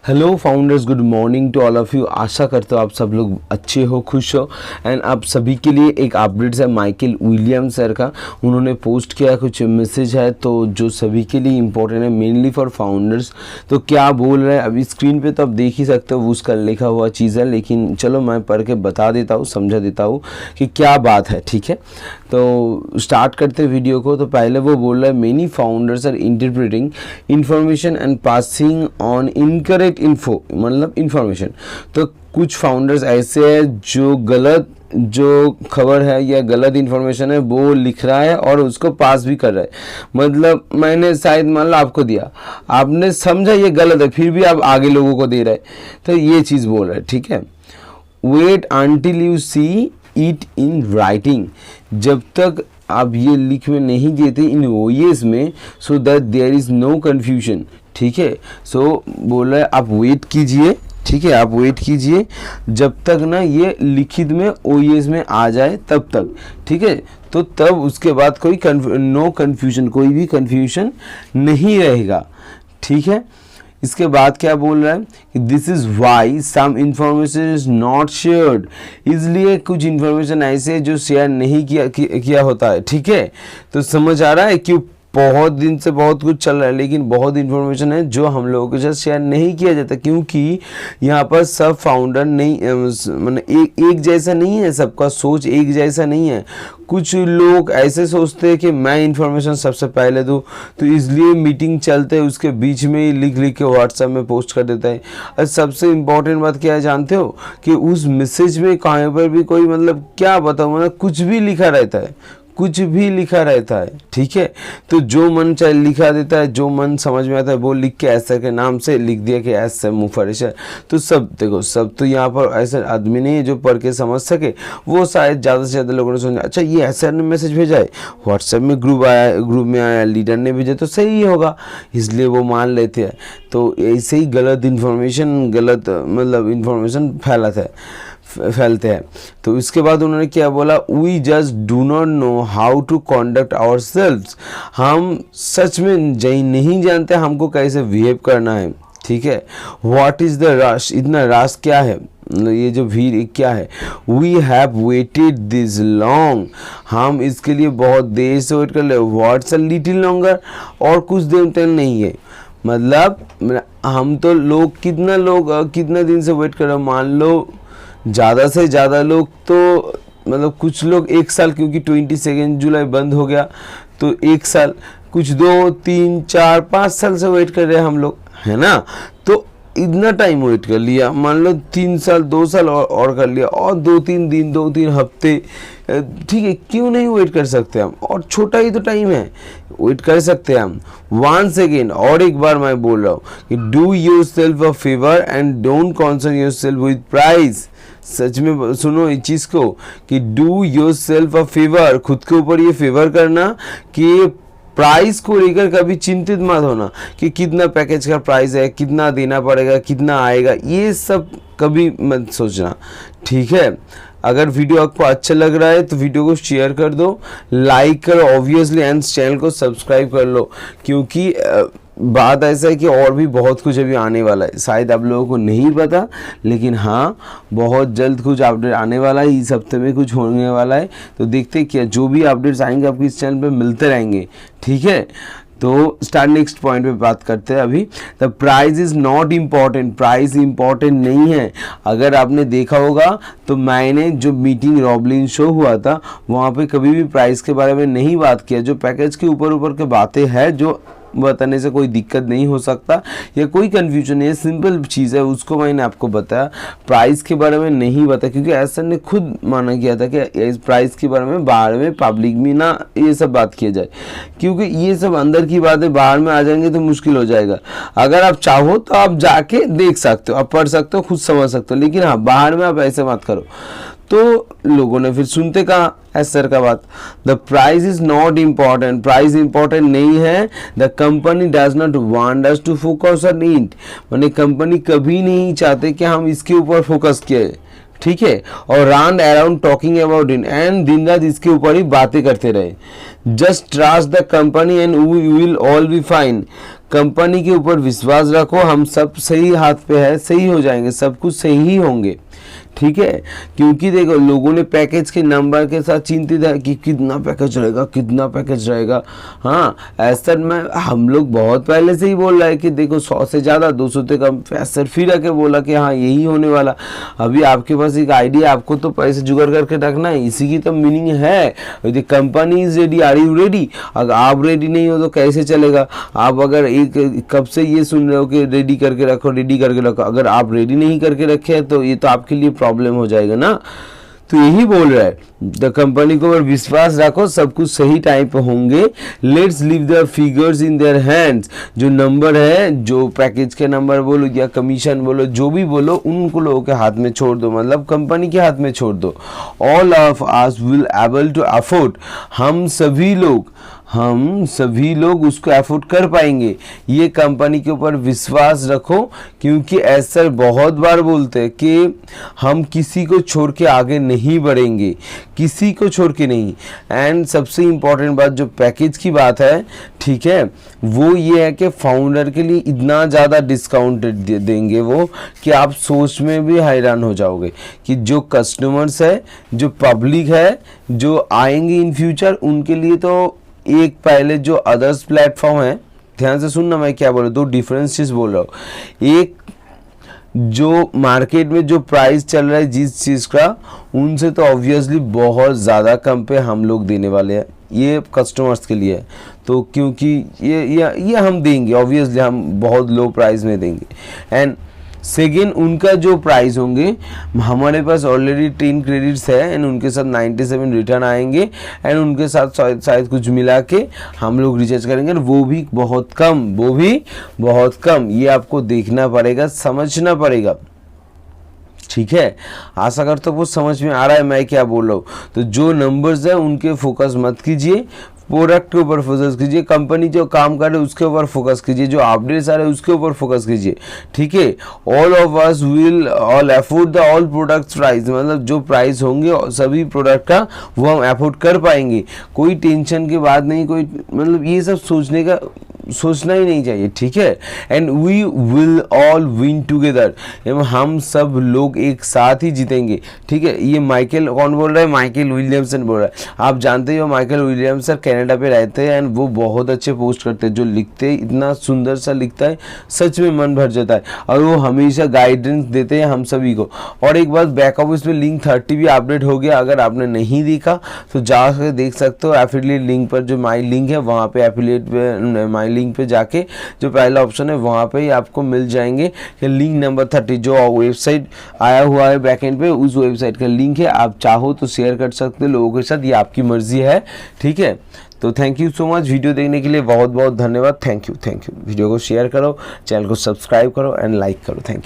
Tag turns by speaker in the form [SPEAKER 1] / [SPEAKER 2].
[SPEAKER 1] Hello founders, good morning to all of you. आशा करता हूँ आप सब लोग अच्छे हो, खुश हो। एंड आप सभी के लिए एक अपडेट्स है माइकल विलियम्स सर का। उन्होंने पोस्ट किया, कुछ मैसेज है तो जो सभी के लिए इम्पोर्टेंट है, मेनली फॉर फाउंडर्स। तो क्या बोल रहे हैं अभी स्क्रीन पे तो आप देख ही सकते हो, उसका लिखा हुआ चीज़ है, लेकिन चलो मैं पढ़ के बता देता हूँ, समझा देता हूँ कि क्या बात है। ठीक है, तो स्टार्ट करते वीडियो को। तो पहले वो बोल रहा है many founders are interpreting information and passing on incorrect info, मतलब इंफॉर्मेशन। तो कुछ फाउंडर्स ऐसे हैं जो गलत जो खबर है या गलत इन्फॉर्मेशन है वो लिख रहा है और उसको पास भी कर रहा है। मतलब मैंने शायद मान लो आपको दिया, आपने समझा ये गलत है, फिर भी आप आगे लोगों को दे रहे हैं, तो ये चीज़ बोल रहा है। ठीक है, wait until you see it in writing, जब तक आप ये लिख में नहीं देते इन ओएस में, so that there is no confusion. ठीक है, सो बोल रहा है आप वेट कीजिए। ठीक है, आप वेट कीजिए जब तक ना ये लिखित में ओएस में आ जाए तब तक। ठीक है, तो तब उसके बाद कोई नो कन्फ्यूजन, कोई भी कन्फ्यूजन नहीं रहेगा। ठीक है, इसके बाद क्या बोल रहा है, this is why some information is not shared, इसलिए कुछ इन्फॉर्मेशन ऐसे जो शेयर नहीं किया होता है। ठीक है, तो समझ आ रहा है कि बहुत दिन से बहुत कुछ चल रहा है, लेकिन बहुत इन्फॉर्मेशन है जो हम लोगों के साथ शेयर नहीं किया जाता, क्योंकि यहाँ पर सब फाउंडर नहीं, मतलब एक जैसा नहीं है, सबका सोच एक जैसा नहीं है। कुछ लोग ऐसे सोचते हैं कि मैं इन्फॉर्मेशन सबसे पहले दूँ, तो इसलिए मीटिंग चलते हैं उसके बीच में ही लिख के व्हाट्सएप में पोस्ट कर देता है। और सबसे इम्पोर्टेंट बात क्या है जानते हो, कि उस मैसेज में कहीं पर भी कोई, मतलब क्या बताऊँ, मतलब कुछ भी लिखा रहता है, कुछ भी लिखा रहता है। ठीक है, तो जो मन चाहे लिखा देता है, जो मन समझ में आता है वो लिख के एसर के नाम से लिख दिया कि एसर मुफरिशर। तो सब देखो, सब तो यहाँ पर ऐसा आदमी नहीं है जो पढ़ के समझ सके, वो शायद ज़्यादा से ज़्यादा लोगों ने सोचा अच्छा ये एसर ने मैसेज भेजा है, व्हाट्सएप में ग्रुप आया, ग्रुप में आया, लीडर ने भेजा तो सही ही होगा, इसलिए वो मान लेते हैं। तो ऐसे ही गलत इन्फॉर्मेशन, गलत मतलब इन्फॉर्मेशन फैलते हैं। तो इसके बाद उन्होंने क्या बोला, we just do not know how to conduct ourselves, हम सच में नहीं जानते हमको कैसे बिहेव करना है। ठीक है, व्हाट इज़ द रश, इतना रश क्या है, ये जो भीड़ क्या है। We have waited this long, हम इसके लिए बहुत देर से वेट कर ले। व्हाट्स अ लिटिल लॉन्गर, और कुछ देर तक नहीं है, मतलब हम तो लोग कितना दिन से वेट कर रहे हो। मान लो ज़्यादा से ज़्यादा लोग तो, मतलब कुछ लोग 1 साल, क्योंकि 22 जुलाई बंद हो गया तो 1 साल, कुछ 2, 3, 4, 5 साल से वेट कर रहे हैं हम लोग, है ना। तो इतना टाइम वेट कर लिया, मान लो 3 साल, 2 साल और कर लिया, और 2-3 दिन, 2-3 हफ्ते, ठीक है, क्यों नहीं वेट कर सकते हम, और छोटा ही तो टाइम है, वेट कर सकते हैं हम। वंस अगेन, और एक बार मैं बोल रहा हूँ कि do yourself a favour and don't concern yourself with prize. सच में सुनो इस चीज़ को, कि do yourself a favour, खुद के ऊपर ये फेवर करना कि प्राइस को लेकर कभी चिंतित मत होना कि कितना पैकेज का प्राइस है, कितना देना पड़ेगा, कितना आएगा, ये सब कभी मत सोचना। ठीक है, अगर वीडियो आपको अच्छा लग रहा है तो वीडियो को शेयर कर दो, लाइक करो ऑब्वियसली, एंड चैनल को सब्सक्राइब कर लो, क्योंकि बात ऐसा है कि और भी बहुत कुछ अभी आने वाला है, शायद आप लोगों को नहीं पता, लेकिन हाँ बहुत जल्द कुछ अपडेट आने वाला है, इस हफ्ते में कुछ होने वाला है। तो देखते क्या जो भी अपडेट्स आएंगे आपको इस चैनल पे मिलते रहेंगे। ठीक है, तो स्टार्ट नेक्स्ट पॉइंट पे बात करते हैं अभी। The price is not important, price important नहीं है। अगर आपने देखा होगा तो मैंने जो मीटिंग रॉबलिन शो हुआ था वहाँ पे कभी भी प्राइस के बारे में नहीं बात किया। जो पैकेज के ऊपर के बातें हैं जो बताने से कोई दिक्कत नहीं हो सकता या कोई कन्फ्यूजन नहीं है, सिंपल चीज़ है, उसको मैंने आपको बताया। प्राइस के बारे में नहीं बताया क्योंकि एसर ने खुद माना किया था कि इस प्राइस के बारे में बाहर में पब्लिक में ना ये सब बात किया जाए, क्योंकि ये सब अंदर की बातें बाहर में आ जाएंगे तो मुश्किल हो जाएगा। अगर आप चाहो तो आप जाके देख सकते हो, आप पढ़ सकते हो, खुद समझ सकते हो, लेकिन हाँ बाहर में आप ऐसे मत करो। तो लोगों ने फिर सुनते कहा एसर का बात, the price is not important, price important नहीं है। The company does not want us to focus on it, मैंने कंपनी कभी नहीं चाहते कि हम इसके ऊपर फोकस किए। ठीक है, और run around talking about it and दिन रात इसके ऊपर ही बातें करते रहे। Just trust the company and we will all be fine. Company के ऊपर विश्वास रखो, हम सब सही हाथ पे है, सही हो जाएंगे, सब कुछ सही ही होंगे, ठीक है। क्योंकि देखो लोगों ने पैकेज के नंबर के साथ चिंतित है कि कितना पैकेज रहेगा, कितना पैकेज रहेगा। हाँ, ऐसा में हम लोग बहुत पहले से ही बोल रहे हैं कि देखो 100 से ज़्यादा 200 से कम, ऐसा फिर आके बोला कि हाँ यही होने वाला। अभी आपके पास एक आइडिया, आपको तो पैसे जुगाड़ करके रखना है, इसी की तो मीनिंग है। यदि company is ready, are you ready? अगर आप रेडी नहीं हो तो कैसे चलेगा? आप अगर एक कब से ये सुन रहे हो कि रेडी करके रखो, रेडी करके रखो, अगर आप रेडी नहीं करके रखे हैं तो ये तो आपके लिए प्रॉब्लम हो जाएगा ना। तो यही बोल रहा है, द कंपनी को ऊपर विश्वास रखो, सब कुछ सही टाइम पे होंगे। Let's leave the figures in their hands. जो नंबर है, जो पैकेज के नंबर बोलो या कमीशन बोलो, जो भी बोलो, उनको लोगों के हाथ में छोड़ दो, मतलब कंपनी के हाथ में छोड़ दो। All of us will able to afford. हम सभी लोग उसको अफोर्ड कर पाएंगे। ये कंपनी के ऊपर विश्वास रखो, क्योंकि ऐसा बहुत बार बोलते हैं कि हम किसी को छोड़ के आगे नहीं बढ़ेंगे, किसी को छोड़ के नहीं। एंड सबसे इम्पोर्टेंट बात जो पैकेज की बात है, ठीक है, वो ये है कि फाउंडर के लिए इतना ज़्यादा डिस्काउंट देंगे वो कि आप सोच में भी हैरान हो जाओगे कि जो कस्टमर्स है, जो पब्लिक है, जो आएंगे इन फ्यूचर, उनके लिए तो एक पहले जो अदर्स प्लेटफॉर्म है, ध्यान से सुनना मैं क्या बोल रहा हूँ, दो डिफरेंस चीज बोल रहा हूँ। एक जो मार्केट में जो प्राइस चल रहा है जिस चीज़ का, उनसे तो ऑब्वियसली बहुत ज़्यादा कम पे हम लोग देने वाले हैं, ये कस्टमर्स के लिए है। तो क्योंकि ये हम देंगे, ऑब्वियसली हम बहुत लो प्राइस में देंगे। एंड सेकेंड, उनका जो प्राइस होंगे, हमारे पास ऑलरेडी 10 क्रेडिट्स है एंड उनके साथ 97 रिटर्न आएंगे एंड उनके साथ शायद कुछ मिला के हम लोग रिचार्ज करेंगे, वो भी बहुत कम। ये आपको देखना पड़ेगा, समझना पड़ेगा, ठीक है। आशा करता हूँ वो समझ में आ रहा है मैं क्या बोल रहा हूँ। तो जो नंबर्स है उनके फोकस मत कीजिए, प्रोडक्ट के ऊपर फोकस कीजिए, कंपनी जो काम कर रहे है उसके ऊपर फोकस कीजिए, जो अपडेट्स आ रहे हैं उसके ऊपर फोकस कीजिए, ठीक है। All of us will all afford the all products price, मतलब जो प्राइस होंगे सभी प्रोडक्ट का वो हम अफोर्ड कर पाएंगे। कोई टेंशन की बात नहीं, कोई मतलब ये सब सोचना ही नहीं चाहिए, ठीक है। And we will all win together, हम सब लोग एक साथ ही जीतेंगे, ठीक है। ये माइकल कौन बोल रहा है? माइकल विलियमसन बोल रहा है। आप जानते हो माइकल विलियमसन कनाडा पे रहते हैं एंड वो बहुत अच्छे पोस्ट करते हैं, जो लिखते हैं इतना सुंदर सा लिखता है, सच में मन भर जाता है। और वो हमेशा गाइडेंस देते हैं हम सभी को। और एक बात, बैक ऑफिस में लिंक 30 भी अपडेट हो गया, अगर आपने नहीं देखा तो जाकर देख सकते हो। एफिलिएट लिंक पर जो माई लिंक है वहाँ पे, एफिलिएट पे माई लिंक पे जाके जो पहला ऑप्शन है वहाँ पे ही आपको मिल जाएंगे कि लिंक नंबर 30 जो वेबसाइट आया हुआ है बैकएंड पे, उस वेबसाइट का लिंक है। आप चाहो तो शेयर कर सकते हो लोगों के साथ, ये आपकी मर्जी है, ठीक है। तो thank you so much, video देखने के लिए बहुत बहुत धन्यवाद। Thank you. वीडियो को शेयर करो, चैनल को सब्सक्राइब करो एंड लाइक करो। Thank you.